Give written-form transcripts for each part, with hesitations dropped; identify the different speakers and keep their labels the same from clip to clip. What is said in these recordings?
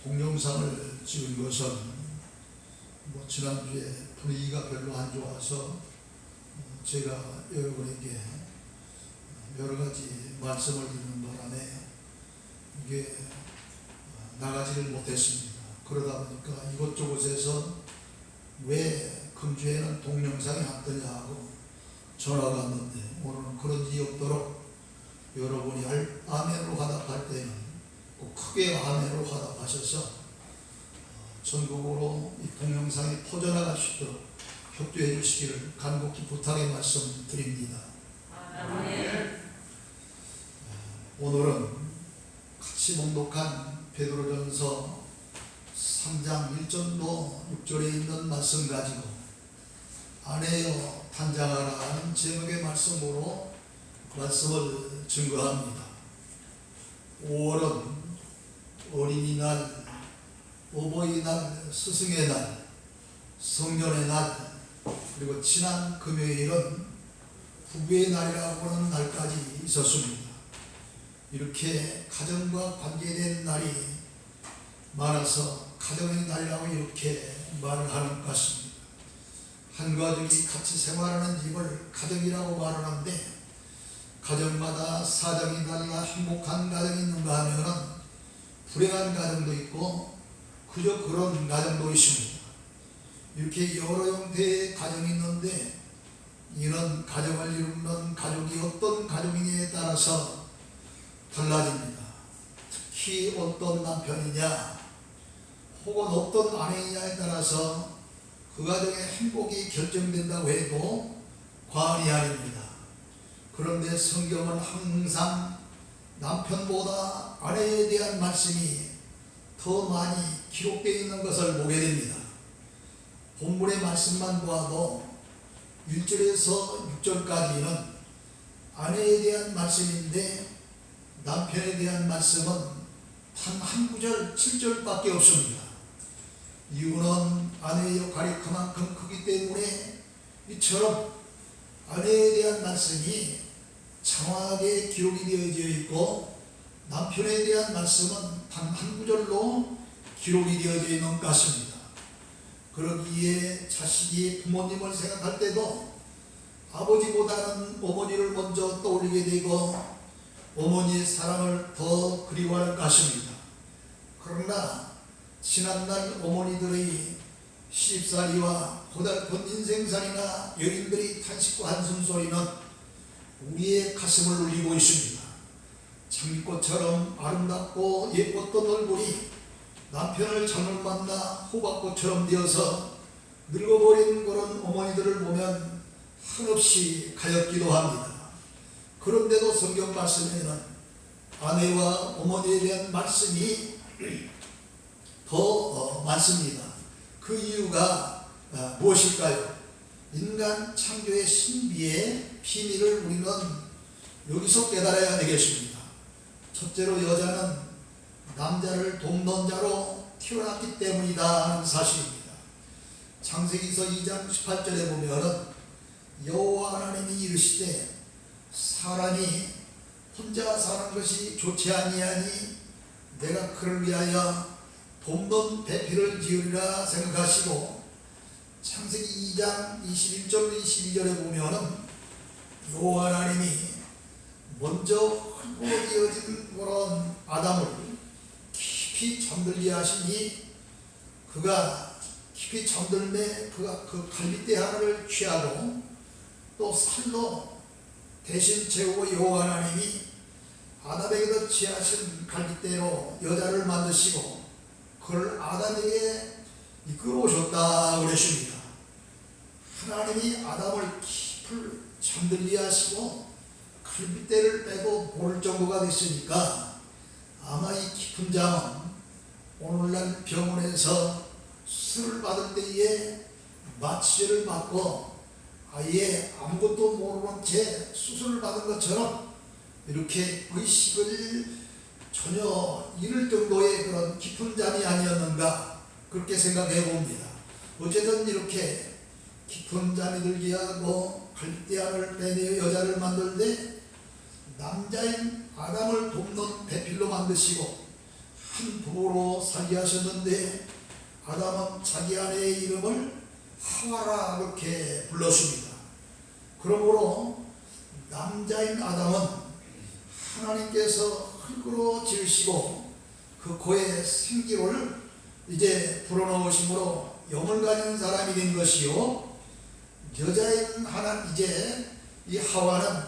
Speaker 1: 동영상을 찍은 것은 지난주에 분위기가 별로 안 좋아서 제가 여러분에게 여러 가지 말씀을 드리는 바람에 이게 나가지를 못했습니다. 그러다 보니까 이곳저곳에서 왜 금주에는 동영상이 안 뜨냐 하고 전화가 왔는데, 오늘은 그런 일이 없도록 여러분이 아멘으로 화답할 때는 꼭 크게 아멘으로 화답하셔서 전국으로 이 동영상이 퍼져나갈 수 있도록 협조해 주시기를 간곡히 부탁의 말씀드립니다. 아멘. 오늘은 같이 봉독한 베드로전서 3장 1절로 6절에 있는 말씀 가지고 아내여 단장하라 하는 제목의 말씀으로 말씀을 증거합니다. 5월은 어린이날, 어버이날, 스승의 날, 성년의 날, 그리고 지난 금요일은 부부의 날이라고 하는 날까지 있었습니다. 이렇게 가정과 관계된 날이 많아서 가정의 날이라고 이렇게 말을 하는 것 같습니다. 한 가족이 같이 생활하는 집을 가정이라고 말하는데, 가정마다 사정이 달라 행복한 가정이 있는가 하면은 불행한 가정도 있고 그저 그런 가정도 있습니다. 이렇게 여러 형태의 가정이 있는데, 이는 가정을 이루는 가족이 어떤 가족이냐에 따라서 달라집니다. 특히 어떤 남편이냐 혹은 어떤 아내이냐에 따라서 그 가정의 행복이 결정된다고 해도 과언이 아닙니다. 그런데 성경은 항상 남편보다 아내에 대한 말씀이 더 많이 기록되어 있는 것을 보게 됩니다. 본문의 말씀만 보아도 1절에서 6절까지는 아내에 대한 말씀인데, 남편에 대한 말씀은 단 한 구절 7절밖에 없습니다. 이유는 아내의 역할이 그만큼 크기 때문에 이처럼 아내에 대한 말씀이 장황하게 기록이 되어져 있고, 남편에 대한 말씀은 단 한 구절로 기록이 되어져 있는 것 같습니다. 그러기에 자식이 부모님을 생각할 때도 아버지보다는 어머니를 먼저 떠올리게 되고 어머니의 사랑을 더 그리워하는 것 같습니다. 그러나 지난날 어머니들의 시집살이와 고달픈 인생살이나 여인들의 탄식과 한숨소리는 우리의 가슴을 울리고 있습니다. 장미꽃처럼 아름답고 예뻤던 얼굴이 남편을 잘못 만나 호박꽃처럼 되어서 늙어버린 그런 어머니들을 보면 한없이 가엾기도 합니다. 그런데도 성경 말씀에는 아내와 어머니에 대한 말씀이 더 많습니다. 그 이유가 무엇일까요? 인간 창조의 신비의 비밀을 우리는 여기서 깨달아야 되겠습니다. 첫째로 여자는 남자를 돕는 자로 태어났기 때문이다 하는 사실입니다. 창세기서 2장 18절에 보면 여호와 하나님이 이르시되 사람이 혼자 사는 것이 좋지 아니하니 내가 그를 위하여 돕는 배필을 지으리라 생각하시고, 창세기 2장 21절 22절에 보면 여호와 하나님이 먼저 흙으로 지어진 그런 아담을 깊이 잠들게 하시니 그가 깊이 잠들매 그가 그 갈빗대 하나를 취하고 또 살로 대신 채우고 여호와 하나님이 아담에게도 취하신 갈빗대로 여자를 만드시고 그를 아담에게 이끌어오셨다 그러십니다. 하나님이 아담을 깊이 잠들게 하시고 갈빗대를 빼고 모를 정도가 됐으니까 아마 이 깊은 잠은 오늘날 병원에서 수술을 받을 때에 마취제를 맞고 아예 아무것도 모르는 채 수술을 받은 것처럼 이렇게 의식을 전혀 잃을 정도의 그런 깊은 잠이 아니었는가 그렇게 생각해 봅니다. 어쨌든 이렇게 깊은 잠이 들게 하고 갈빗대 하나를 빼내어 여자를 만들 때 남자인 아담을 돕는 배필로 만드시고 한 부부로 살게 하셨는데 아담은 자기 아내의 이름을 하와라 그렇게 불렀습니다. 그러므로 남자인 아담은 하나님께서 흙으로 지으시고 그 코에 생기를 이제 불어넣으심으로 영을 가진 사람이 된 것이요, 여자인 하나님 이제 이 하와는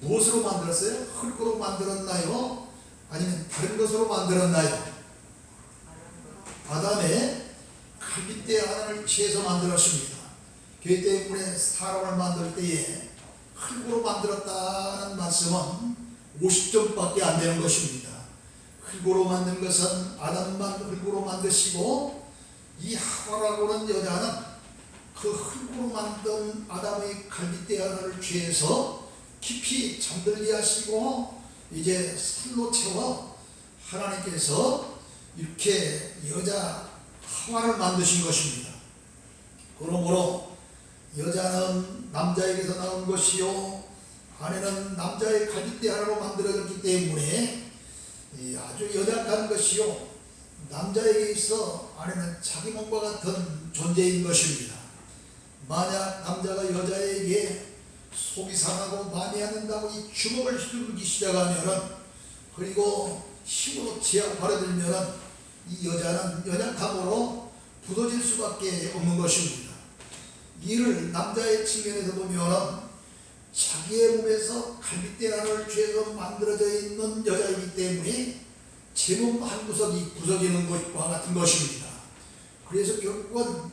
Speaker 1: 무엇으로 만들었어요? 흙으로 만들었나요? 아니면 다른 것으로 만들었나요? 아담의 갈빗대 하나를 취해서 만들었습니다. 그렇기 때문에 사람을 만들 때에 흙으로 만들었다는 말씀은 50점밖에 안 되는 것입니다. 흙으로 만든 것은 아담만 흙으로 만드시고, 이 하와라고는 여자는 그 흙으로 만든 아담의 갈빗대 하나를 취해서 깊이 잠들게 하시고 이제 살로 채워 하나님께서 이렇게 여자 하와를 만드신 것입니다. 그러므로 여자는 남자에게서 나온 것이요, 아내는 남자의 갈빗대 하나로 만들어졌기 때문에 아주 연약한 것이요, 남자에게 있어 아내는 자기 몸과 같은 존재인 것입니다. 만약 남자가 여자에게 속이 상하고 마음에 안 든다고 이 주먹을 휘두르기 시작하면은, 그리고 힘으로 제압하려 들면은 이 여자는 연약함으로 부서질 수밖에 없는 것입니다. 이를 남자의 측면에서 보면은 자기의 몸에서 갈빗대 하나를 죄서 만들어져 있는 여자이기 때문에 제 몸 한 구석이 부서지는 것과 같은 것입니다. 그래서 결국은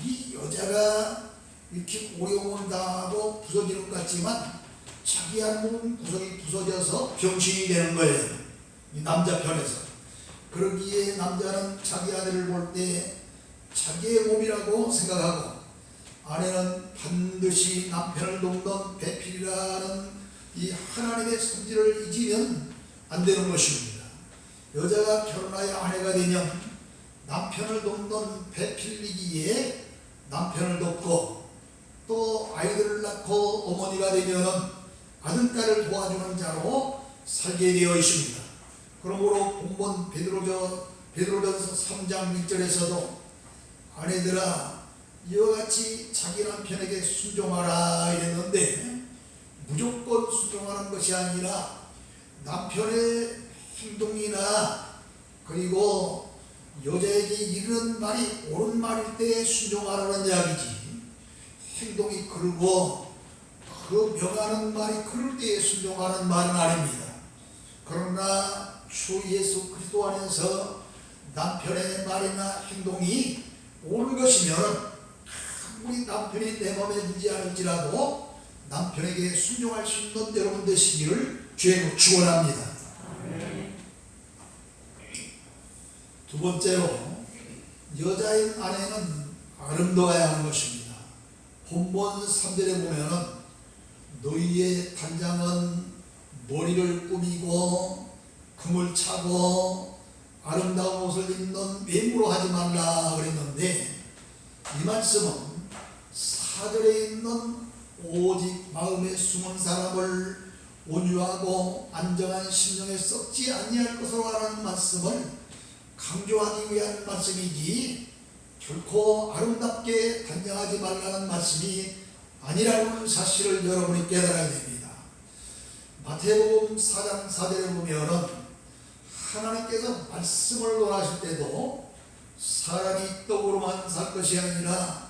Speaker 1: 이 여자가 이렇게 어려움을 당하고 부서지는 것 같지만 자기 한 몸 구석이 부서져서 병신이 되는 거예요, 이 남자 편에서. 그러기에 남자는 자기 아내를 볼 때 자기의 몸이라고 생각하고, 아내는 반드시 남편을 돕는 배필이라는 이 하나님의 성질을 잊으면 안 되는 것입니다. 여자가 결혼하여 아내가 되면 남편을 돕는 배필이기에 남편을 돕고, 또 아이들을 낳고 어머니가 되면 아들, 딸을 도와주는 자로 살게 되어 있습니다. 그러므로 본문 베드로전서 3장 1절에서도 아내들아 이와 같이 자기 남편에게 순종하라 이랬는데, 무조건 순종하는 것이 아니라 남편의 행동이나 그리고 여자에게 이르는 말이 옳은 말일 때 순종하라는 이야기지, 행동이 그르고 그 명하는 말이 그럴 때에 순종하는 말은 아닙니다. 그러나 주 예수 그리스도 안에서 남편의 말이나 행동이 옳은 것이면 아무리 남편이 내 마음에 들지 않을지라도 남편에게 순종할 수 있는 여러분 되시기를 주의 축원합니다. 두 번째로, 여자인 아내는 아름다워야 하는 것입니다. 본문 3절에 보면은 너희의 단장은 머리를 꾸미고 금을 차고 아름다운 옷을 입는 외모로 하지 말라 그랬는데, 이 말씀은 4절에 있는 오직 마음에 숨은 사람을 온유하고 안정한 심령에 썩지 아니할 것으로 하라는 말씀을 강조하기 위한 말씀이지 결코 아름답게 단정하지 말라는 말씀이 아니라는 사실을 여러분이 깨달아야 됩니다. 마태복음 4장 4절에 보면은 하나님께서 말씀을 논하실 때도 사람이 떡으로만 살 것이 아니라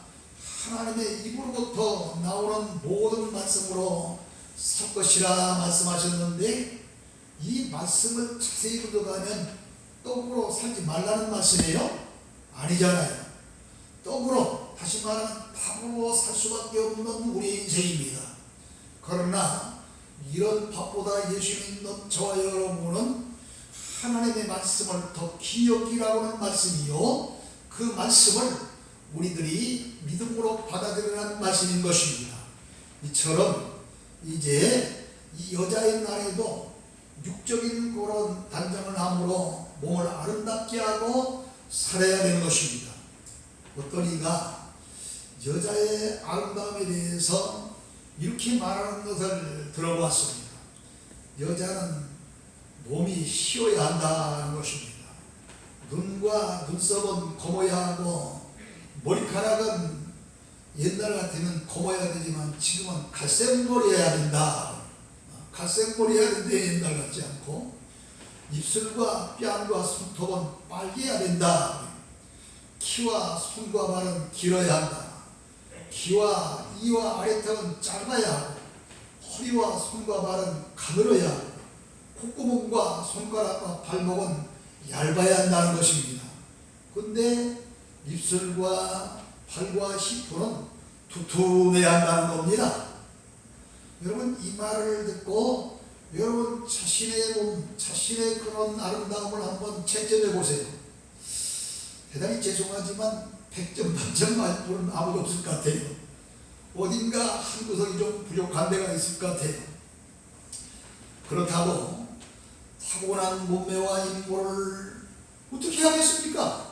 Speaker 1: 하나님의 입으로부터 나오는 모든 말씀으로 살 것이라 말씀하셨는데, 이 말씀을 자세히 들어가면 떡으로 살지 말라는 말씀이에요? 아니잖아요. 떡으로, 다시 말하면 밥으로 살 수밖에 없는 우리의 인생입니다. 그러나 이런 밥보다 예수 믿는 저와 여러분은 하나님의 말씀을 더 기억이라고 하는 말씀이요, 그 말씀을 우리들이 믿음으로 받아들이라는 말씀인 것입니다. 이처럼 이제 이 여자의 날에도 육적인 그런 단장을 함으로 몸을 아름답게 하고 살아야 되는 것입니다. 어떤 이가 여자의 아름다움에 대해서 이렇게 말하는 것을 들어봤습니다. 여자는 몸이 희어야 한다는 것입니다. 눈과 눈썹은 검어야 하고 머리카락은 옛날 같으면 검어야 되지만 지금은 갈색머리 해야 된다. 갈색머리 해야 된대. 옛날 같지 않고. 입술과 뺨과 손톱은 빨개야 된다. 키와 손과 발은 길어야 한다. 귀와 이와 아래턱은 짧아야 하고 허리와 손과 발은 가늘어야 하고 콧구멍과 손가락과 발목은 얇아야 한다는 것입니다. 근데 입술과 팔과 시표는 두툼해야 한다는 겁니다. 여러분 이 말을 듣고 여러분 자신의 몸, 자신의 그런 아름다움을 한번 채점해 보세요. 대단히 죄송하지만 100점 만점 만점은 아무도 없을 것 같아요. 어딘가 한 구석이 좀 부족한 데가 있을 것 같아요. 그렇다고 타고난 몸매와 인물을 어떻게 하겠습니까?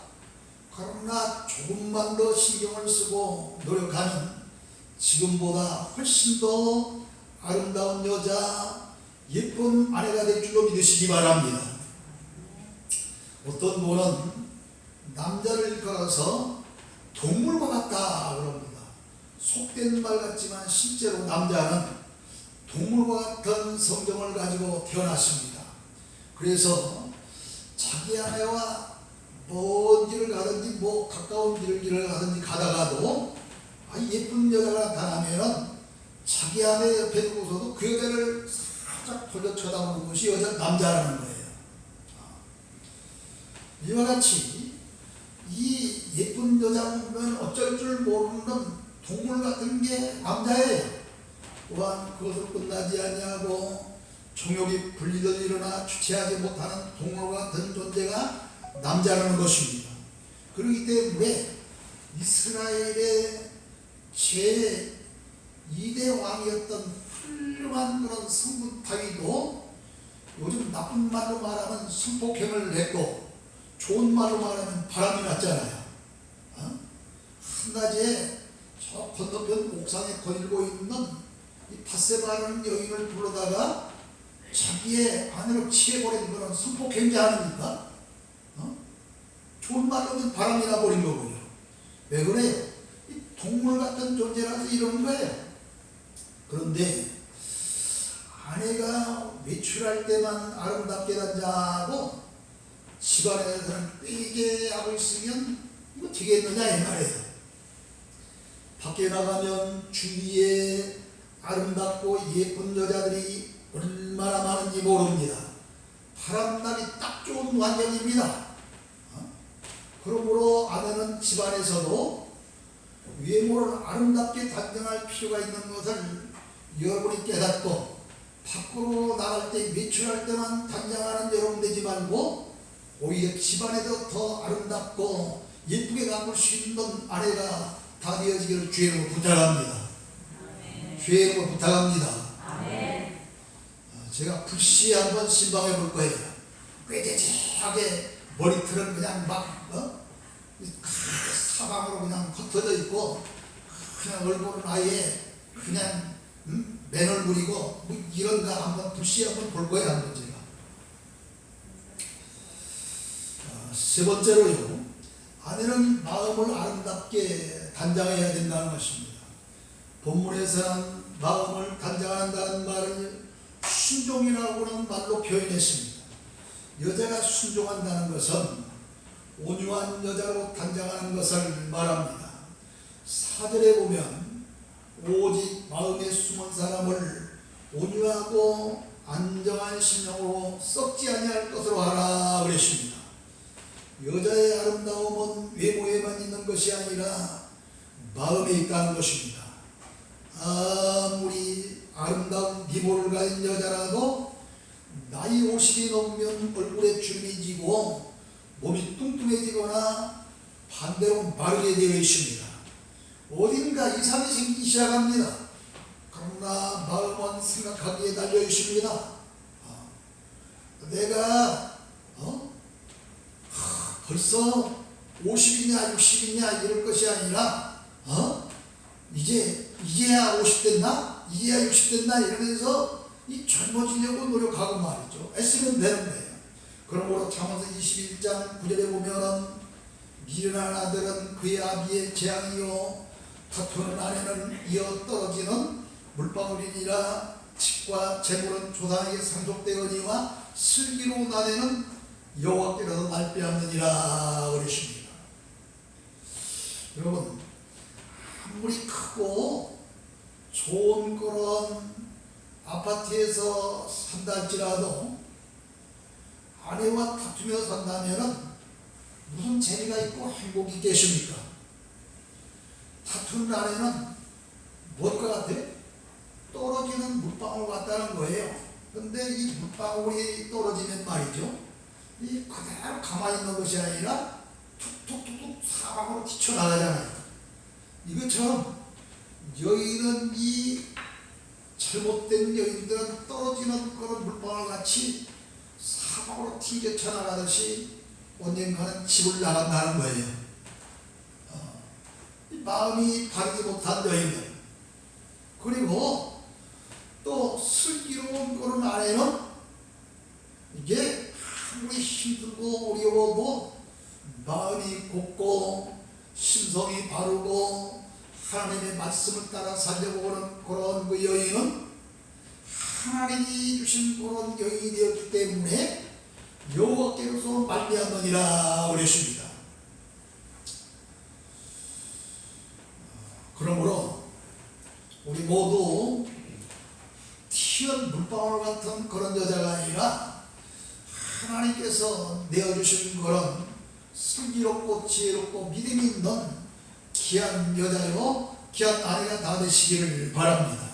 Speaker 1: 그러나 조금만 더 신경을 쓰고 노력하면 지금보다 훨씬 더 아름다운 여자, 예쁜 아내가 될 줄로 믿으시기 바랍니다. 어떤 분은 남자를 일컬어서 동물과 같다 그럽니다. 속된 말 같지만 실제로 남자는 동물과 같은 성정을 가지고 태어났습니다. 그래서 자기 아내와 먼 길을 가든지 가까운 길을 가든지 가다가도 예쁜 여자가 나타나면 자기 아내 옆에 두고서도 그 여자를 살짝 돌려 쳐다보는 것이 남자라는 거예요. 이와 같이 이 예쁜 여자 보면 어쩔 줄 모르는 동물 같은 게 남자예요. 또한 그것으로 끝나지 아니하고 정욕이 불리던 일어나 주체하지 못하는 동물 같은 존재가 남자라는 것입니다. 그렇기 때문에 이스라엘의 제2대 왕이었던 훌륭한 그런 성군 다윗도 요즘 나쁜 말로 말하면 성폭행을 했고 좋은 말로 말하면 바람이 났잖아요. 한낮에 저 건너편 옥상에 거닐고 있는 이 바세바라는 여인을 불러다가 자기의 아내로 취해버린 그런 성폭행자 아닙니까? 좋은 말로는 바람이 나버린 거고요. 왜 그래요? 이 동물 같은 존재라서 이런 거예요. 그런데 아내가 외출할 때만 아름답게 단장하고 집안에서는 꾀게 하고 있으면 이거 되겠느냐 이 말이에요. 밖에 나가면 주위에 아름답고 예쁜 여자들이 얼마나 많은지 모릅니다. 바람나기 딱 좋은 환경입니다. 그러므로 아내는 집안에서도 외모를 아름답게 단정할 필요가 있는 것을 여러분이 깨닫고 밖으로 나갈 때 외출할 때만 단장하는 여러분 되지 말고 오히려 집안에도 더 아름답고 예쁘게 가꿀 수 있는 아내가 다 되어지기를 주의 이름으로 부탁합니다. 주의 이름으로 부탁합니다. 제가 불시 한번 신방해 볼 거예요. 꾀재재하게 머리털은 그냥 사방으로 그냥 흩어져 있고 그냥 얼굴은 아예 그냥 맨 얼굴이고 이런 거 한번 불시 한번 볼 거예요. 한번 제가. 세 번째로요. 아내는 마음을 아름답게 단장해야 된다는 것입니다. 본문에서는 마음을 단장한다는 말을 순종이라고 하는 말로 표현했습니다. 여자가 순종한다는 것은 온유한 여자로 단장하는 것을 말합니다. 사절에 보면 오직 마음에 숨은 사람을 온유하고 안정한 심령으로 썩지 아니할 것으로 하라 그랬습니다. 여자의 아름다움은 외모에만 있는 것이 아니라 마음에 있다는 것입니다. 아무리 아름다운 미모를 가진 여자라도 나이 50이 넘으면 얼굴에 주름이 지고 몸이 뚱뚱해지거나 반대로 마르게 되어 있습니다. 어딘가 이상이 생기기 시작합니다. 그러나 마음은 생각하기에 달려 있습니다. 내가 벌써 50이냐 60이냐 이럴 것이 아니라 이제야 50 됐나? 이제야 60 됐나? 이러면서 이 젊어지려고 노력하고 말이죠. 애쓰면 되는 거예요. 그러므로 잠언서 21장 9절에 보면은 미련한 아들은 그의 아비의 재앙이요 다투는 아내는 이어 떨어지는 물방울이니라. 집과 재물은 조상에게 상속되거니와 슬기로운 아내는 여호와께로서 말빼앗느니라 그러십니다. 여러분, 아무리 크고 좋은 그런 아파트에서 산다 할지라도 아내와 다투며 산다면은 무슨 재미가 있고 행복이 있겠습니까? 다투는 아내는 뭘 것 같아요? 떨어지는 물방울 같다는 거예요. 근데 이 물방울이 떨어지면 말이죠, 이 그대로 가만히 있는 것이 아니라 툭툭툭툭 사방으로 튀쳐나가잖아요. 이것처럼 여인은, 이 잘못된 여인들은 떨어지는 그런 물방울 같이 사방으로 튕겨쳐나가듯이 언젠가는 집을 나간다는 거예요. 마음이 바르지 못한 여인들, 그리고 또 슬기로운 그런 아내는 이게 아무리 힘들고 어려워도 마음이 곱고 심성이 바르고 하나님의 말씀을 따라 살려고 하는 그런 그 여인은 하나님이 주신 그런 여인이 되었기 때문에 여호와께로서 말미암느니라 그랬습니다. 그러므로 우리 모두 튀은 물방울 같은 그런 여자가 아니라 하나님께서 내어주신 그런 슬기롭고 지혜롭고 믿음이 있는 귀한 여자요 귀한 아내가 다 되시기를 바랍니다.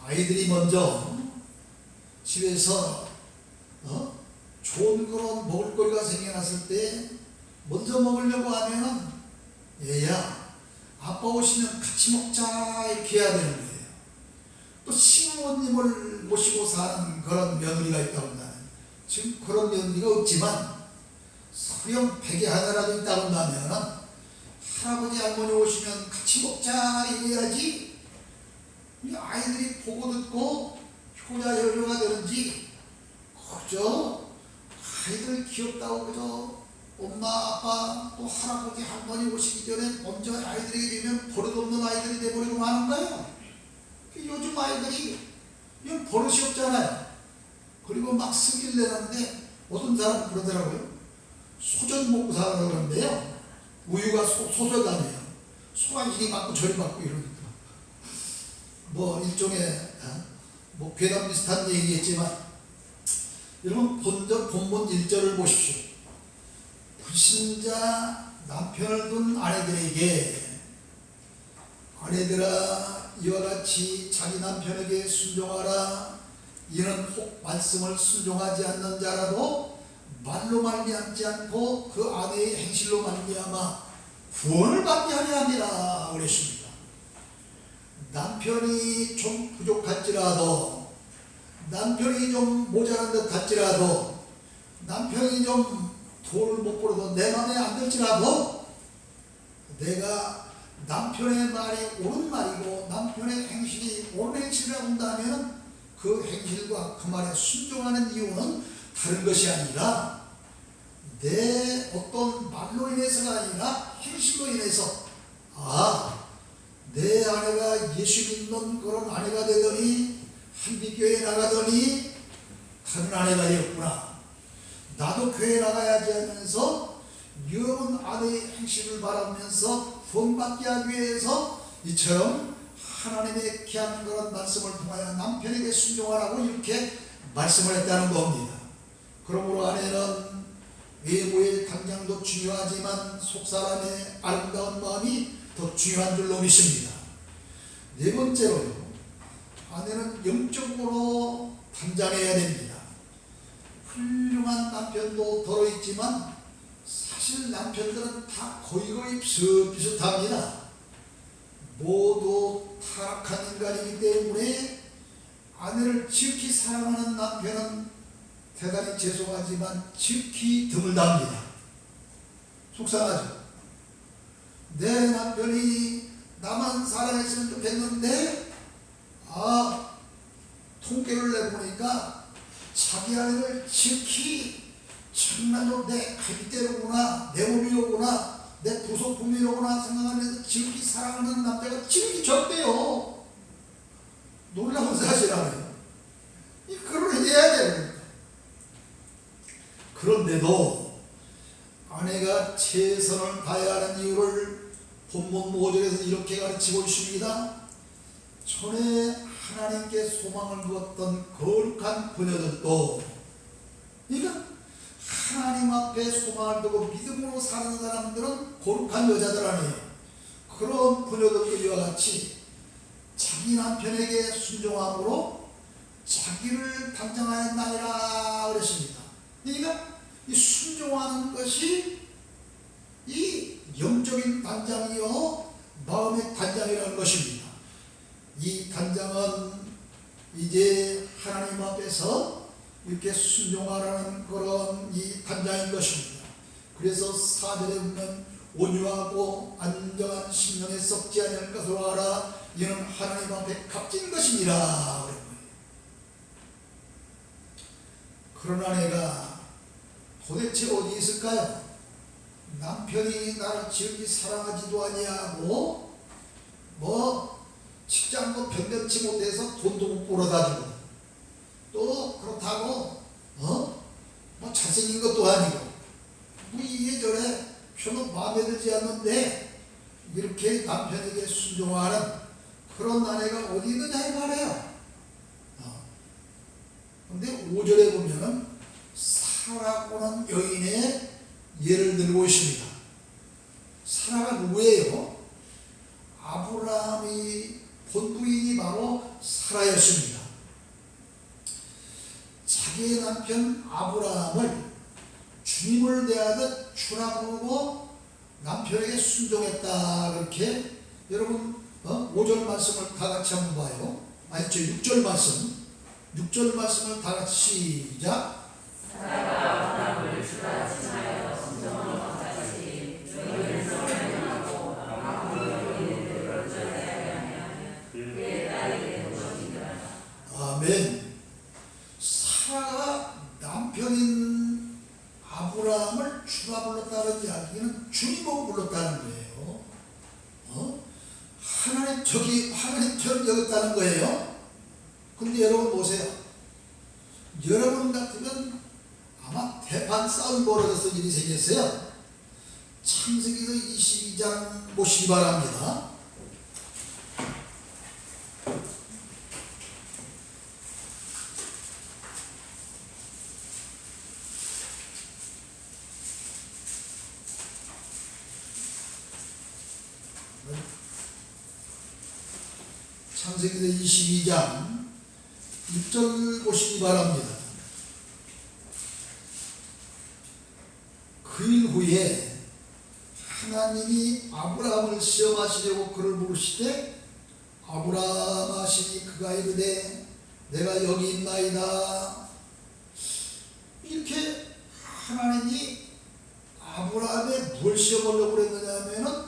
Speaker 1: 아이들이 먼저 집에서 좋은 그런 먹을거리가 생겨났을 때 먼저 먹으려고 하면은 얘야 아빠 오시면 같이 먹자 이렇게 해야 되는 거예요. 또 시부모님을 모시고 사는 그런 며느리가 있다고 한다면, 지금 그런 며느리가 없지만 소형 베개 하나라도 있다고 한다면 할아버지 할머니 오시면 같이 먹자 이래야지 이 아이들이 보고 듣고 효자효녀가 되는지, 그저 아이들 귀엽다고 그저 엄마 아빠 또 할아버지 할머니 오시기 전에 먼저 아이들에게 주면 버릇없는 아이들이 돼버리고 마는 거예요. 요즘 아이들이 이건 버릇이 없잖아요. 그리고 막 승질 내는데 어떤 사람은 그러더라고요. 소전 먹고 살아라고 그러는데요, 우유가 소저다네요. 소가 이리 맞고 저리 맞고 이러니까 뭐 일종의 뭐 괴담 비슷한 얘기겠지만, 여러분 본문 1절을 보십시오. 불신자 남편을 둔 아내들에게, 아내들아 이와 같이 자기 남편에게 순종하라. 이는 혹 말씀을 순종하지 않는 자라도 말로 말미암지 않고 그 아내의 행실로 말미암아 구원을 받게 하려 함이라 그랬습니다. 남편이 좀 부족할지라도, 남편이 좀 모자란 듯 할지라도, 남편이 좀 돈을 못 벌어도 내 맘에 안 들지라도 내가 남편의 말이 옳은 말이고 남편의 행실이 옳은 행실이라고 한다면 그 행실과 그 말에 순종하는 이유는 다른 것이 아니라 내 어떤 말로 인해서가 아니라 행실로 인해서, 내 아내가 예수 믿는 그런 아내가 되더니 한빛교회에 나가더니 다른 아내가 되었구나, 나도 교회 나가야지 하면서 여러분 아내의 행실을 바라보면서 구원받게 하기 위해서 이처럼 하나님의 귀한 그런 말씀을 통하여 남편에게 순종하라고 이렇게 말씀을 했다는 겁니다. 그러므로 아내는 외모의 당장도 중요하지만 속사람의 아름다운 마음이 더 중요한 줄로 믿습니다. 네 번째로요, 아내는 영적으로 단장해야 됩니다. 훌륭한 남편도 더러있지만 사실 남편들은 다 거의 비슷합니다. 모두 타락한 인간이기 때문에 아내를 지극히 사랑하는 남편은 대단히 죄송하지만 지극히 드물답니다. 속상하죠. 내 남편이 나만 사랑했으면 좋겠는데 통계를 내보니까 자기 아내를 지극히 정말로 내 갈비대로구나, 내 몸이로구나, 내 부속품이로구나 생각하면서 지극히 사랑하는 남자가 지극히 적대요. 놀라운 사실 아니에요. 그러해야 됩니다. 그런데도 아내가 최선을 다해야 하는 이유를 본문 5절에서 이렇게 가르치고 있습니다. 전에 하나님께 소망을 두었던 거룩한 부녀들도, 그러니까 하나님 앞에 소망을 두고 믿음으로 사는 사람들은 거룩한 여자들 아니에요. 그런 부녀들도 이와 같이 자기 남편에게 순종함으로 자기를 단장하였나이다 그랬습니다. 그러니까 이 순종하는 것이 이 영적인 단장이요 마음의 단장이라는 것입니다. 이 단장은 이제 하나님 앞에서 이렇게 순종하라는 그런 이 단장인 것입니다. 그래서 4절에 보면 온유하고 안정한 심령에 썩지 않을 것으로 알아 이는 하나님 앞에 값진 것이니라. 그러나 내가 도대체 어디 있을까요? 남편이 나를 지극히 사랑하지도 아니하고 직장도 변변치 못해서 돈도 못 벌어다 주고 또 그렇다고 잘생긴 것도 아니고 이래저래 별로 마음에 들지 않는데 이렇게 남편에게 순종하는 그런 아내가 어디 있느냐 이 말이에요. 근데 5절에 보면은 사라라는 여인의 예를 들고 있습니다. 사라가 누구예요? 아브라함이 본부인이 바로 사라였습니다. 자기의 남편 아브라함을 주님을 대하듯 주라 부르고 남편에게 순종했다. 그렇게 여러분 5절 말씀을 다 같이 한번 봐요. 아니 6절 말씀을 다 같이 시작.
Speaker 2: 사라가 아브라함을 주라 칭하여 순종하는 것 같이 너희는 성령하고 아무도 너희를 어쩌지 아니하면 그의 딸이 되는 것이니라.
Speaker 1: 아멘. 사라가 남편인 아브라함을 주라 불렀다는 이야기는 주님으로 불렀다는 거예요. 하나님처럼 여겼다는 거예요. 근데 여러분 보세요. 여러분 같으면 아마 대판 싸움 벌어져서 일이 생겼어요. 창세기서 22장 보시기 바랍니다. 창세기서 22장 6절 보시기 바랍니다. 그일 후에 하나님이 아브라함을 시험하시려고 그를 부르시되 아브라함 하시니 그가 이르되 내가 여기 있나이다. 이렇게 하나님이 아브라함에 뭘 시험하려고 그랬느냐 하면은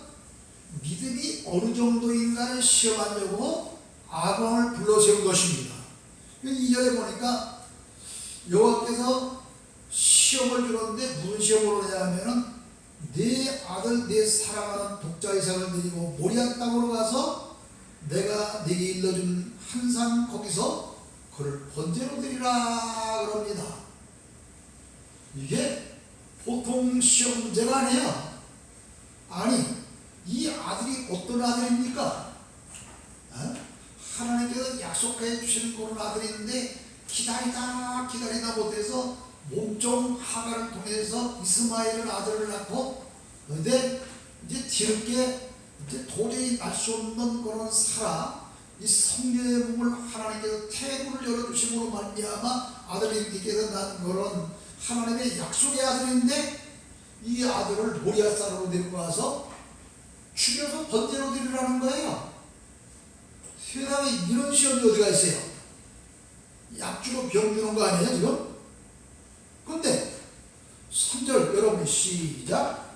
Speaker 1: 믿음이 어느 정도인가를 시험하려고 아브라함을 불러세운 것입니다. 2절에 보니까 여호와께서 시험을 주는데 무슨 시험을 하냐 하면은 내 아들 내 사랑하는 독자 이삭을 데리고 모리아 땅으로 가서 내가 네게 일러준 한 산 거기서 그를 번제로 드리라 그럽니다. 이게 보통 시험 문제가 아니에요. 아니 이 아들이 어떤 아들입니까? 하나님께서 약속해 주시는 그런 아들이 있는데 기다리다 못해서 몸종 하가를 통해서 이스마엘을 아들을 낳고 그런데 이제 뒤늦게 이제 도저히 날 수 없는 그런 사라 이 성녀의 몸을 하나님께서 태구를 열어주심으로 말미암아 아들님께서 난 그런 하나님의 약속의 아들인데 이 아들을 모리아산으로 데리고 와서 죽여서 번제로 드리라는 거예요. 세상에 이런 시험이 어디가 있어요? 약 주고 병 주는 거 아니에요 지금? 근데 3절 여러분 시작.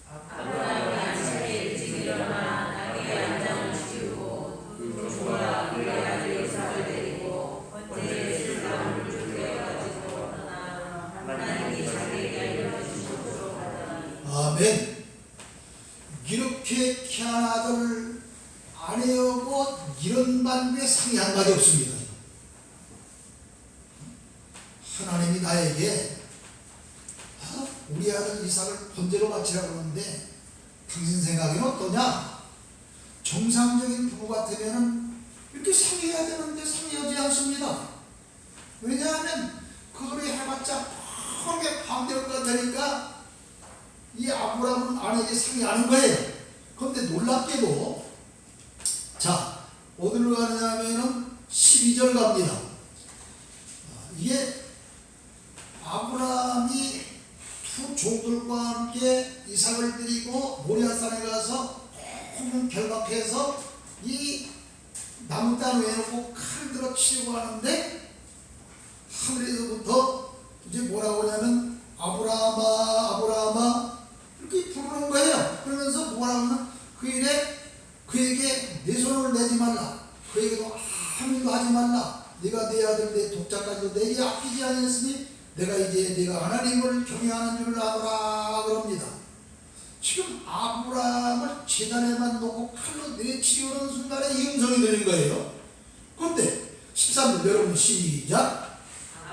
Speaker 2: 아브라함이 안식에 일찍 일어나 나귀의 안장을 지우고 그 부모와 그의 아들 이삭을 데리고 번제의 제사장을 주게
Speaker 1: 그러면 이렇게 귀한 아들을 아내하고 이런 만국에 상이 한 가지 없습니다. 하나님이 나에게 우리 아들 이삭을 번제로 바치라고 하는데 당신 생각에는 어떠냐? 정상적인 부부 같으면 이렇게 상의해야 되는데 상의하지 않습니다. 왜냐하면 그 소리 해봤자 뻔하게 반대할 것 같으니까 이 아브라함은 아내에게 상의하는 거예요. 그런데 놀랍게도 자 어디로 가느냐면은 12절 갑니다. 이게 아브라함이 두 종들과 함께 이삭을 드리고 모리아산에 가서 콩 결박해서 이 나무 따로 해놓고 칼 들어 치려고 하는데 하늘에서부터 이제 뭐라고 하냐면 아브라함아 아브라함아 이렇게 부르는 거예요. 그러면서 뭐라고 하면 그 일에 그에게 내 손을 내지 말라. 그에게도 아무 일도 하지 말라. 네가 내 아들 내 독자까지도 내게 아끼지 않았으니 내가 이제 네가 하나님을 경외하는 줄을 알아라 그럽니다. 지금 아브라함을 제단에만 놓고 칼로 내치려는 순간에 이 음성이 들린 거예요. 그런데 13절 여러분 시작.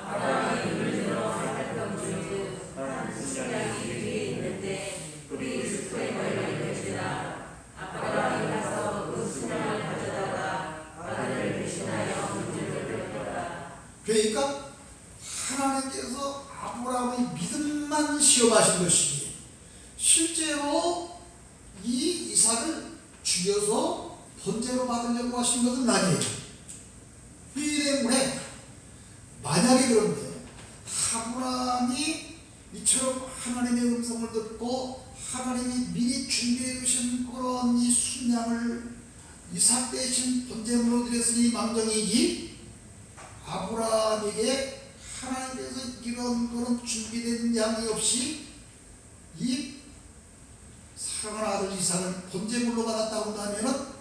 Speaker 2: 아브라함이 물들어 살았던 중에 한 수량이 위에 있는데 뿔이 숲에 걸려 있는지라 아브라함이 가서 그 수량을 가져다가 아들을 대신하여 문제를 드렸더라.
Speaker 1: 그러니까 하나님께서 아브라함의 믿음만 시험하신 것이지 실제로 이 이삭을 죽여서 번제로 받으려고 하신 것은 아니에요. 이 때문에 만약에 그런데 아브라함이 이처럼 하나님의 음성을 듣고 하나님이 미리 준비해 두신 그런 이 순양을 이삭 대신 번제물로 드렸으니 망정이지 아브라함에게 하나님께서 이런 그런 준비된 양이 없이 이 사랑하는 아들 이삭을 번제물로 받았다고 한다면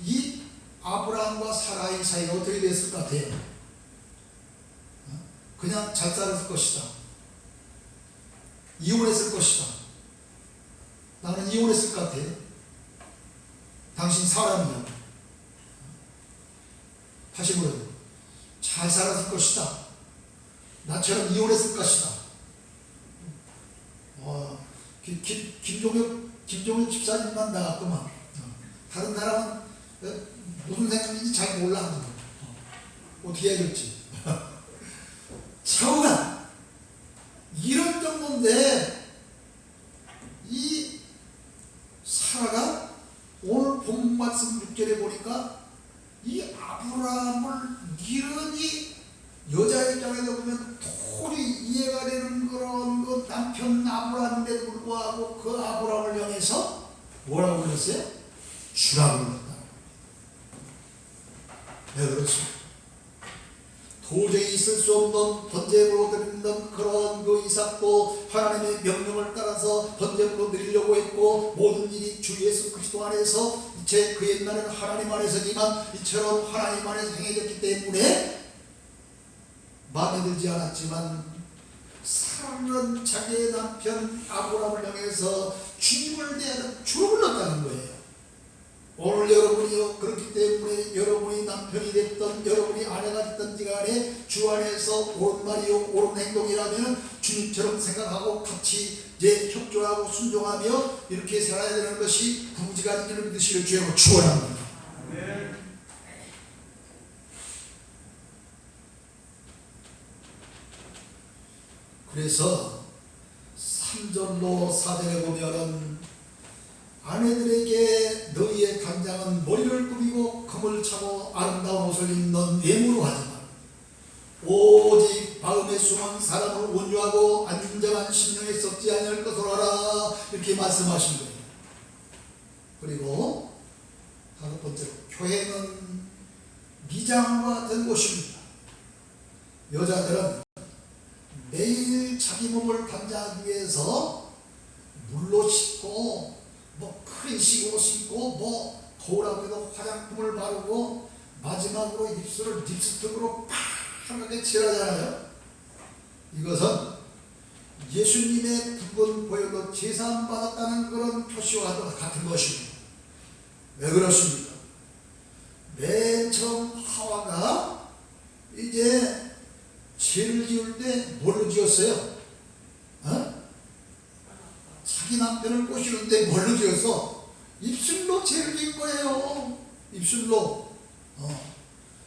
Speaker 1: 이 아브라함과 사라의 사이가 어떻게 됐을 것 같아요? 그냥 잘 살았을 것이다. 이혼했을 것이다. 나는 이혼했을 것 같아요. 당신 사람이야. 다시 물어요. 잘 살았을 것이다. 나처럼 이혼했을 것이다. 김종혁 집사님만 나갔구만. 다른 사람은 무슨 생각인지 잘 몰라. 어떻게 해야겠지. 차후가 이런 정도인데 이 사라가 오늘 본 말씀 6절에 보니까 이 아브라함을 이러니 여자 입장에서 보면 도리 이해가 되는 그런 그 남편 아브라함인데도 불구하고 그 아브라함을 향해서 뭐라고 불렀어요? 주라고 불렀다. 왜 그렇죠? 도저히 있을 수 없는 번제물로 드리는 그런 그 이삭도 하나님의 명령을 따라서 번제물로 드리려고 했고 모든 일이 주 예수 그리스도 안에서 이제 그 옛날에는 하나님 안에서지만 이처럼 하나님 안에서 행해졌기 때문에 마음에 들지 않았지만 사랑하는 자기의 남편 아브라함을 향해서 주님을 대하는 주로 불렀다는 거예요. 오늘 여러분이요 그렇기 때문에 여러분이 남편이 됐던 여러분이 아내가 됐든지 간에 주 안에서 옳은 말이요 옳은 행동이라면 주님처럼 생각하고 같이 이제 협조하고 순종하며 이렇게 살아야 되는 것이 부부지간을 믿으시길 주님으로 축원합니다. 그래서 3절로 4절에 보면은 아내들에게 너희의 단장은 머리를 꾸미고 금을 차고 아름다운 옷을 입는 외모로 하지만 오직 마음에 숨은 사람을 온유하고 안정한 심령에 썩지 아니할 것을 알아 이렇게 말씀하신 거예요. 그리고 다섯 번째로 교회는 미장과 같은 곳입니다. 여자들은 매일 자기 몸을 단장하기 위해서 물로 씻고 큰 식으로 씻고 거울하고 해도 화장품을 바르고 마지막으로 입술을 립스틱으로 파랗게 칠하잖아요. 이것은 예수님의 붉은 보혈로 제사함 받았다는 그런 표시와 같은 것입니다. 왜 그렇습니까? 맨 처음 하와가 이제 죄를 지을 때 뭘로 지었어요? 자기 남편을 꼬시는데 뭘로 지었어? 입술로 죄를 지은 거예요. 입술로.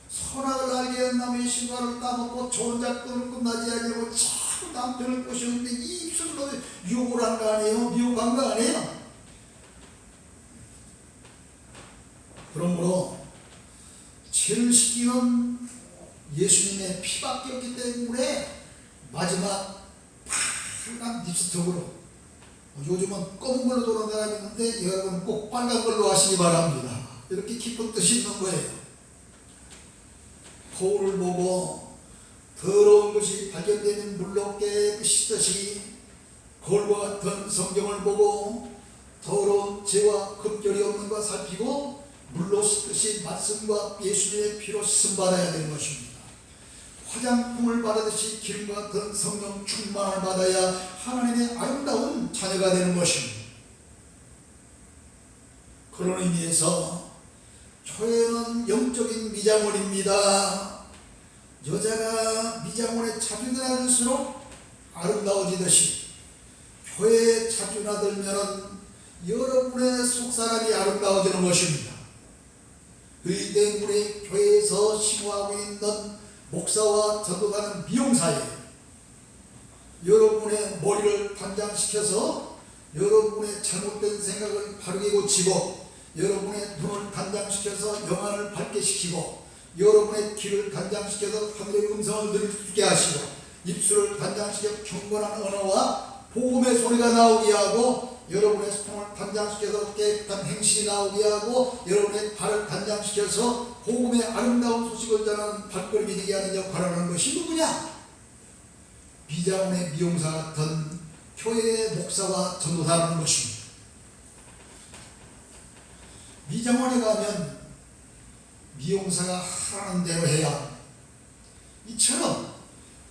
Speaker 1: 선악을 알게 한 나무의 신과를 따먹고 좋은 작품을 끝나지 않냐고 자꾸 남편을 꼬시는데 이 입술로 유혹을 한 거 아니에요? 미혹한 거 아니에요? 그러므로 죄를 씻기는 예수님의 피밖에 없기 때문에 마지막 빨간 립스틱으로, 요즘은 검은 걸로 도는 사람이 있는데 여러분 꼭 빨간 걸로 하시기 바랍니다. 이렇게 깊은 뜻이 있는 거예요. 거울을 보고 더러운 것이 발견되는 물로 깨끗이 씻듯이 거울과 같은 성경을 보고 더러운 죄와 급결이 없는 것 살피고 물로 씻듯이 말씀과 예수님의 피로 씻음 받아야 되는 것입니다. 화장품을 바르듯이 기름과 같은 성령 충만을 받아야 하나님의 아름다운 자녀가 되는 것입니다. 그런 의미에서 교회는 영적인 미장원입니다. 여자가 미장원에 자주 들어갈수록 아름다워지듯이 교회에 자주 나들면 여러분의 속사람이 아름다워지는 것입니다. 그 때문에 교회에서 심호하고 있는 목사와 전도사는 미용사예요. 여러분의 머리를 단장시켜서 여러분의 잘못된 생각을 바르게 고치고, 여러분의 눈을 단장시켜서 영안을 밝게 시키고, 여러분의 귀를 단장시켜서 하늘의 음성을 들게 하시고, 입술을 단장시켜 경건한 언어와 복음의 소리가 나오게 하고, 여러분의 손을 단장시켜서 깨끗한 행실이 나오게 하고, 여러분의 발을 단장시켜서 복음의 아름다운 소식을 전하는 발걸음이 되게 하는 역할을 하는 것이 누구냐? 미장원의 미용사 같은 교회의 목사와 전도사라는 것입니다. 미장원에 가면 미용사가 하라는 대로 해야, 이처럼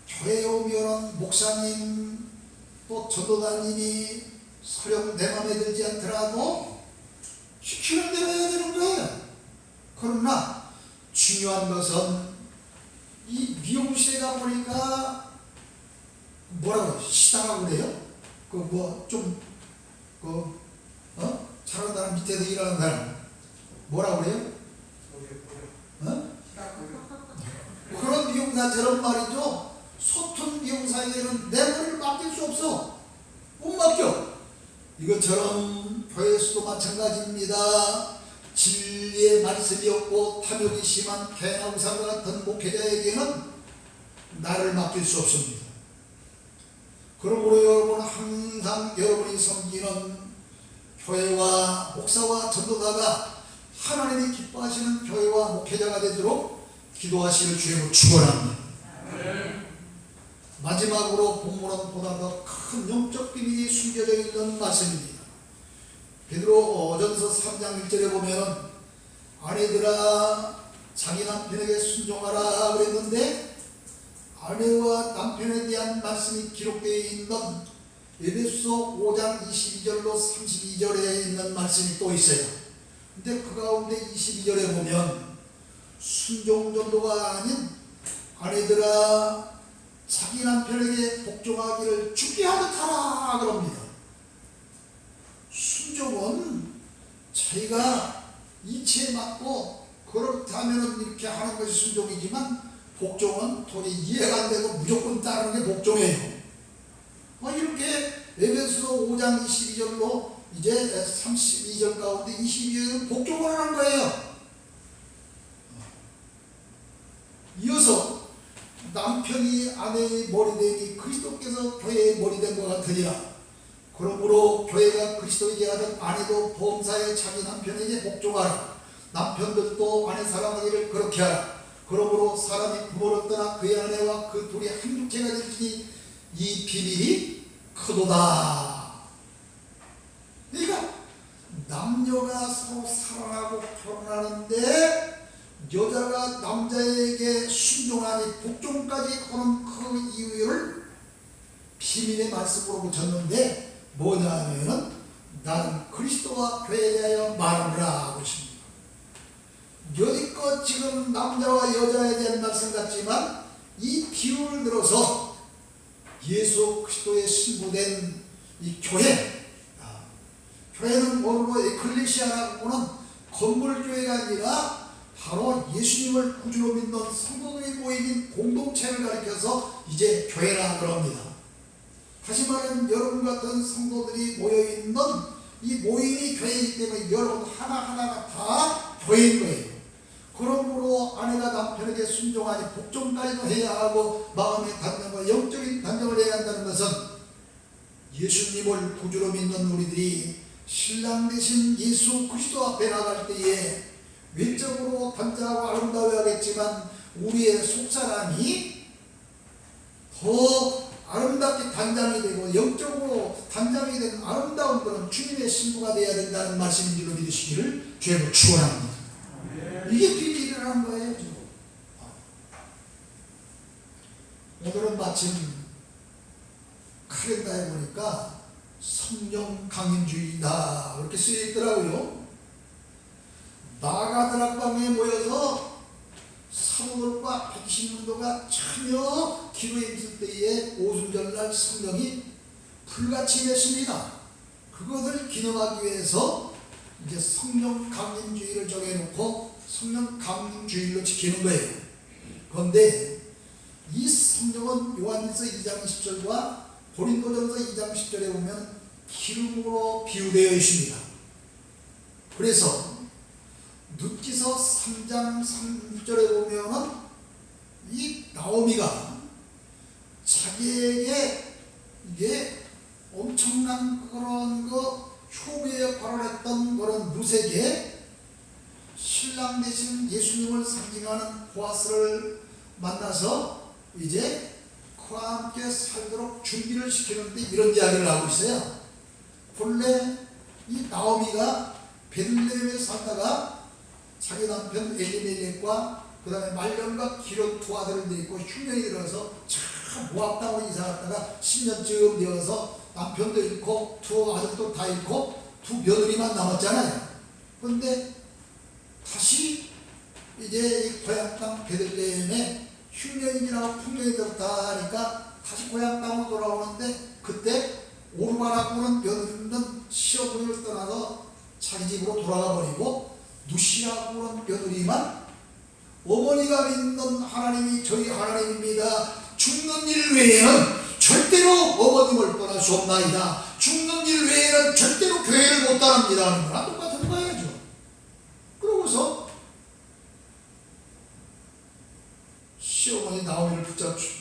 Speaker 1: 교회에 오면 목사님 또 전도사님이 설령 내 맘에 들지 않더라도 시키는 대로 해야 되는 거예요. 그러나 중요한 것은 이 미용실에 가보니까 뭐라고 시다라고 그래요? 잘하는 사람 밑에서 일하는 사람 뭐라고 그래요? 그런 미용사처럼 말이죠. 소통 미용사에게는 내 머리를 맡길 수 없어. 못 맡겨. 이것처럼 교회에서도 마찬가지입니다. 진리의 말씀이 없고 탐욕이 심한 개나 우상과 같은 목회자에게는 나를 맡길 수 없습니다. 그러므로 여러분 항상 여러분이 섬기는 교회와 목사와 전도사가 하나님이 기뻐하시는 교회와 목회자가 되도록 기도하시길 주님으로 축원합니다. 마지막으로 본문은 보다 더 큰 영적 비밀이 숨겨져 있는 말씀입니다. 베드로전서 3장 1절에 보면 아내들아 자기 남편에게 순종하라 그랬는데, 아내와 남편에 대한 말씀이 기록되어 있는 에베소서 5장 22절로 32절에 있는 말씀이 또 있어요. 근데 그 가운데 22절에 보면 순종 정도가 아닌 아내들아 자기 남편에게 복종하기를 죽게 하듯 하라 그럽니다. 순종은 자기가 이치에 맞고 그렇다면 이렇게 하는 것이 순종이지만, 복종은 도저히 이해가 안 되고 무조건 따르는 게 복종이에요. 이렇게 에베소서 5장 22절로 이제 32절 가운데 22절은 복종을 하는 거예요. 이어서 남편이 아내의 머리됨이 그리스도께서 교회의 머리된 것 같으니라. 그러므로 교회가 그리스도에게 하던 아내도 범사에 자기 남편에게 복종하라. 남편들도 아내 사랑하기를 그렇게 하라. 그러므로 사람이 부모를 떠나 그의 아내와 그 둘이 한 육체가 될지니 이 비밀이 크도다. 그러니까 남녀가 서로 사랑하고 결혼하는데 여자가 남자에게 순종하니 복종까지 하는 그 이유를 비밀의 말씀으로 붙였는데, 뭐냐면은 나는 그리스도와 교회에 대하여 말하노라 하고 있습니다. 여지껏 지금 남자와 여자에 대한 말씀 같지만 이 비유를 들어서 예수 그리스도의 신부된 이 교회, 교회는 뭐로 에클레시아라고 하는 건물교회가 아니라 바로 예수님을 구주로 믿는 성도들이 모이는 공동체를 가리켜서 이제 교회라 그럽니다. 다시 말하면 여러분 같은 성도들이 모여있는 이 모임이 교회이기 때문에 여러분 하나하나가 다 교회인 거예요. 그러므로 아내가 남편에게 순종하니 복종까지도 해야 하고 마음의 단정과 영적인 단정을 해야 한다는 것은 예수님을 구주로 믿는 우리들이 신랑 되신 예수 그리스도 앞에 나갈 때에 외적으로 단장하고 아름다워야겠지만 우리의 속사람이 더 아름답게 단장이 되고 영적으로 단장이 된 아름다운 그런 주님의 신부가 되어야 된다는 말씀인 줄로 믿으시기를 주님으로 축원합니다. 이게 비밀이라는 거예요. 지금. 오늘은 마침 카렌다에 보니까 성령 강림주의다 이렇게 쓰여 있더라고요. 나가드락방에 모여서 사도들과 120명도가 전혀 기도에 있을 때에 오순절날 성령이 불같이 임했습니다. 그것을 기념하기 위해서 이제 성령 강림주의를 정해놓고 성령 강림주의로 지키는 거예요. 그런데 이 성령은 요한일서 2장 10절과 고린도전서 2장 10절에 보면 기름으로 비유되어 있습니다. 그래서 룻기서 3장 3절에 보면은 이 나오미가 자기에게 이게 엄청난 그런 효배에 발언했던 그런 룻에게 신랑 되신 예수님을 상징하는 보아스를 만나서 이제 그와 함께 살도록 준비를 시키는데 이런 이야기를 하고 있어요. 본래 이 나오미가 베들레헴에 살다가 자기 남편 엘리멜렉과 그 다음에 말년과 기론 두 아들을 데리고 흉년이 들어서 참 모압 땅으로 이사 갔다가 10년쯤 되어서 남편도 잃고 두 아들도 다 잃고 두 며느리만 남았잖아요. 그런데 다시 이제 이 고향 땅 베들레헴에 흉년이라고 풍년이 들었다 하니까 다시 고향 땅으로 돌아오는데 그때 오르바라고 하는 며느리는 시어머니를 떠나서 자기 집으로 돌아가 버리고 누시라고 하는 며느리만 어머니가 믿는 하나님이 저희 하나님입니다. 죽는 일 외에는 절대로 어머님을 떠날 수 없나이다. 죽는 일 외에는 절대로 교회를 못 따릅니다 하는 거랑 똑같은 거예요. 그러고서 시어머니 나오미를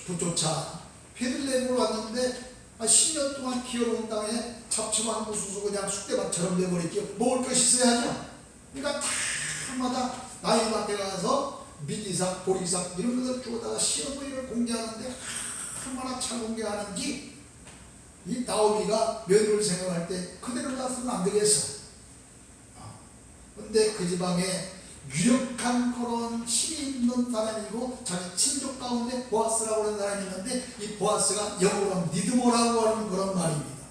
Speaker 1: 붙쫓아 베들레헴으로 왔는데 10년 동안 기어놓은 땅에 잡초만 부수수 그냥 쑥대밭처럼 돼버리기에 먹을 것이 있어야죠. 그러니까 다마다 나이 밭에 가서 밀리삭, 보리삭 이런 것을 주워다가 시어머니를 공개하는데 얼마나 잘 공개하는지 이 나오미가 며느리를 생각할 때 그대로 놔서는 안 되겠어. 근데 그 지방에 유력한 그런 힘이 있는 사람이고 자기 친족 가운데 보아스라고 하는 사람이 있는데 이 보아스가 영어로 하면 니드모라고 하는 그런 말입니다.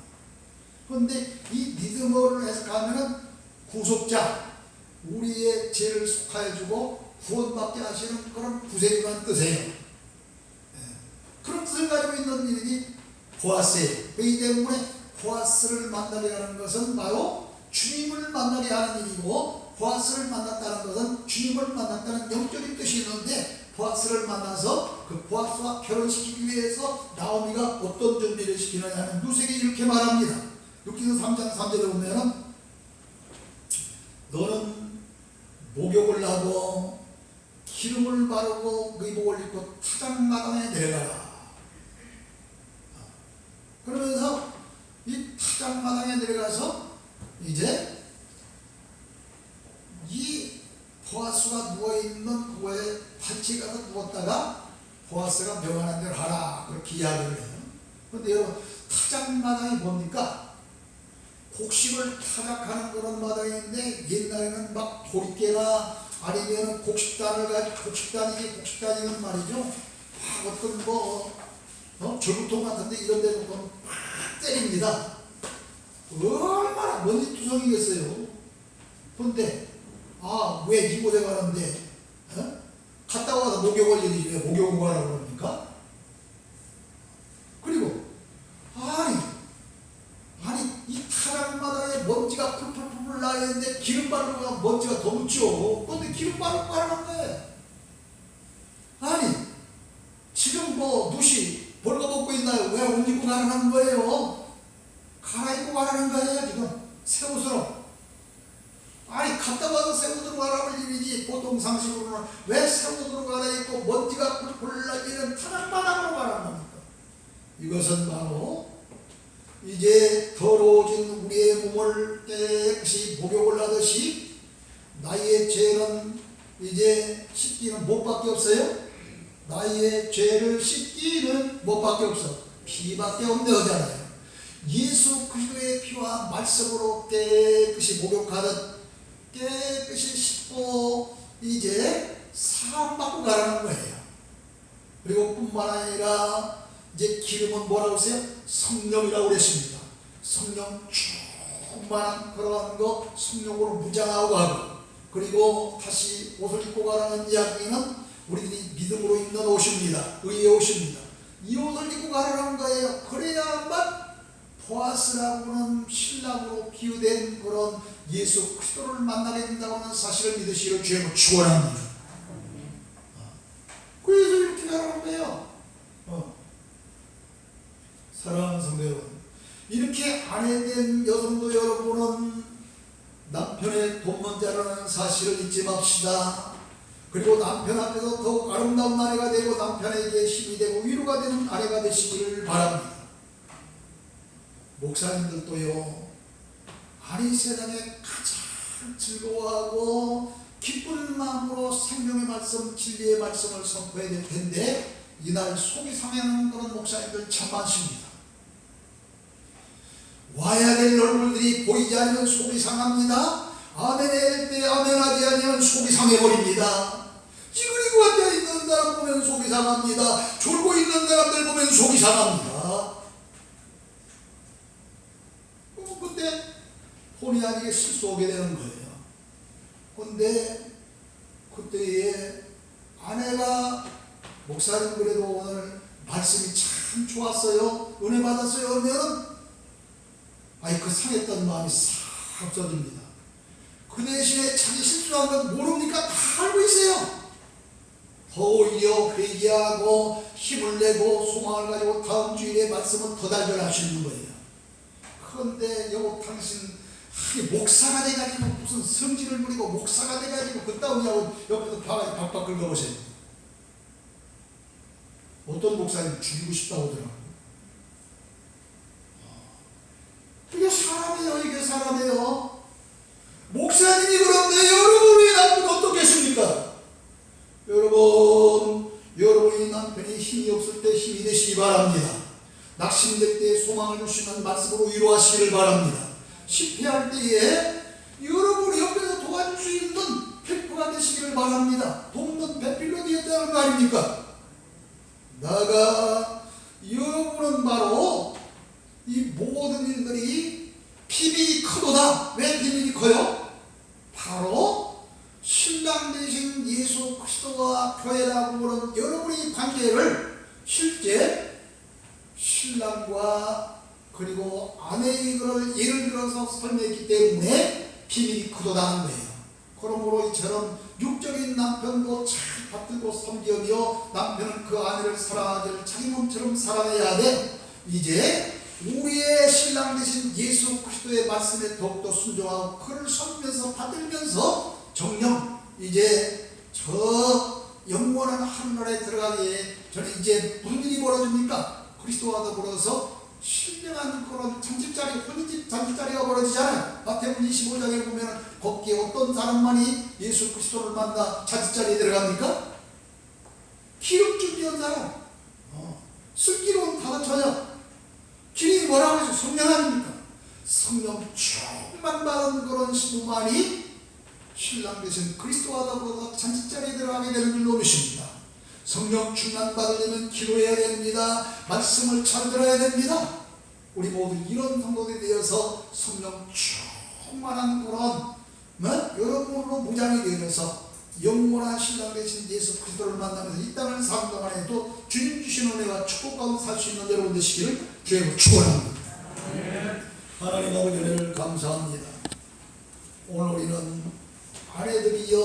Speaker 1: 그런데 이 니드모를 해석하면은 구속자, 우리의 죄를 속하여주고 구원받게 하시는 그런 구세주라는 뜻이에요. 그런 뜻을 가지고 있는 일이 보아스예요. 이 때문에 보아스를 만나게 하는 것은 바로 주님을 만나게 하는 일이고 보아스를 만났다는 것은 주님을 만났다는 영적인 뜻이 있는데 보아스를 만나서 그 보아스와 결혼시키기 위해서 나오미가 어떤 준비를 시키느냐 하는 룻에게 이렇게 말합니다. 룻기서 3장 3절에 보면은 너는 목욕을 하고 기름을 바르고 의복을 입고 타작마당에 내려가라. 그러면서 이 타작마당에 내려가서 이제 이 보아스가 누워있는 그거에 같이 가서 누웠다가 보아스가 명하는 대로 하라 그렇게 이야기를 해요. 그런데 여러분 타작마당이 뭡니까? 곡식을 타작하는 그런 마당인데 옛날에는 막 도리깨나 아니면 곡식단을 가지고 곡식단이는 말이죠. 막 어떤 절구통 같은데 이런 데 놓고는 팍 때립니다. 얼마나 먼지투성이겠어요. 그런데 왜 이곳에 가는데 갔다 와서 목욕을 얘기지 왜 목욕을 가라고 그럽니까? 그리고 아니 이 타락마당에 먼지가 풀풀풀 나있는데 기름 바르고 가면 먼지가 더 묻죠. 그런데 기름 바르고 가라는 거예요. 아니 지금 누시 벌거벗고 있나요? 왜 옷 입고 가라는 거예요? 갈아입고 가라는 거예요. 지금 새 옷으로. 아니 갔다 와서 새 옷으로 가라는 일이지. 보통 상식으로는 왜 새 옷으로 갈아입고 먼지가 풀풀 나있는 타락마당으로 가라는 겁니까? 이것은 바로 이제 더러워진 우리의 몸을 깨끗이 목욕을 하듯이 나의 죄는 이제 씻기는 못밖에 없어요. 나의 죄를 씻기는 못밖에 없어. 피밖에 없는 거잖아요. 예수 그리스도의 피와 말씀으로 깨끗이 목욕하듯 깨끗이 씻고 이제 사함받고 가라는 거예요. 그리고 뿐만 아니라 이제 기름은 뭐라고 했어요? 성령이라고 그랬습니다. 성령 충만한 그러한 거 성령으로 무장하고 하고, 그리고 다시 옷을 입고 가라는 이야기는 우리들이 믿음으로 입는 옷입니다. 의의 옷입니다. 이 옷을 입고 가라는 거예요. 그래야만 보아스라고는 신랑으로 비유된 그런 예수 그리스도를 만나게 된다고 하는 사실을 믿으시기를 주님을 축원합니다. 그래서 이렇게 가라는 거예요. 사랑하는 성도 여러분, 이렇게 아내된 여성도 여러분은 남편의 돈문자라는 사실을 잊지 맙시다. 그리고 남편 앞에서 더욱 아름다운 아내가 되고 남편에게 힘이 되고 위로가 되는 아내가 되시기를 바랍니다. 목사님들도요, 아니 세상에 가장 즐거워하고 기쁜 마음으로 생명의 말씀, 진리의 말씀을 선포해야 될 텐데 이날 속이 상하는 그런 목사님들 참 많습니다. 와야 될 얼굴들이 보이지 않으면 속이 상합니다. 아멘 해야 때 아멘하지 않으면 속이 상해버립니다. 찌그리고 앉아있는 사람 보면 속이 상합니다. 졸고 있는 사람들 보면 속이 상합니다. 근데 본의 아니게 실수하게 되는 거예요. 근데 그때에 아내가 목사님 그래도 오늘 말씀이 참 좋았어요. 은혜 받았어요. 그러면 그 상했던 마음이 싹 없어집니다. 그 대신에 자기 실수한 건 모릅니까? 다 알고 있어요. 더 오히려 회개하고 힘을 내고 소망을 가지고 다음 주일에 말씀은 더 달변할 수 있는 거예요. 그런데 여보 당신 목사가 돼가지고 무슨 성질을 부리고 목사가 돼가지고 그따위냐고 옆에서 박박 긁어보세요. 어떤 목사님 죽이고 싶다고 하더라고요. 이게 사람이에요. 이게 사람이에요. 목사님이 그런데 여러분의 남편 어떻겠습니까? 여러분이 남편이 힘이 없을 때 힘이 되시기 바랍니다. 낙심될 때 소망을 주시는 말씀으로 위로하시기를 바랍니다. 실패할 때에 여러분이 옆에서 도와줄 수 있는 헬퍼가 되시기를 바랍니다. 돕는 배필로 되었다는 거 아닙니까? 나가 여러분은 바로 이 모든 일들이 비밀이 크도다. 왜 비밀이 커요? 바로 신랑 되신 예수 그리스도와 교회라고 하는 여러분의 관계를 실제 신랑과 그리고 아내의 것을 예를 들어서 설명했기 때문에 비밀이 크도다 하는 거예요. 그러므로 이처럼 육적인 남편도 잘 받들고 섬기며 남편은 그 아내를 사랑하기를 자기 몸처럼 사랑해야 돼. 이제 우리의 신랑 되신 예수 그리스도의 말씀에 더욱더 순종하고 그를 섬기면서 받들면서 정령 이제 저 영원한 하늘나라에 들어가기에 저는 이제 무슨 일이 벌어집니까? 그리스도와 더불어서 신령한 그런 잔치자리, 혼인집 잔치자리가 벌어지잖아요. 마태복음 25장에 보면 거기에 어떤 사람만이 예수 그리스도를 만나 잔치자리에 들어갑니까? 기름 준비한 사람, 슬기로운 다섯 처녀. 기름이 뭐라고 하죠? 성령 아닙니까? 성령 충만 받은 그런 신부만이 신랑 되신 그리스도와 더불어서 잔치자리에 들어가게 되는 줄로 믿습니다. 성령 충만 받으려면 기도해야 됩니다. 말씀을 잘 들어야 됩니다. 우리 모두 이런 성도들이 되어서 성령 충만한 그런 여러분으로 무장이 되어서 영원한 신랑 되신 예수 그리스도를 만나면서 이 땅을 삶 동안에도 주님 주신 은혜와 축복 가운데 살 수 있는 여러분 되시기를 주님으로 축원합니다.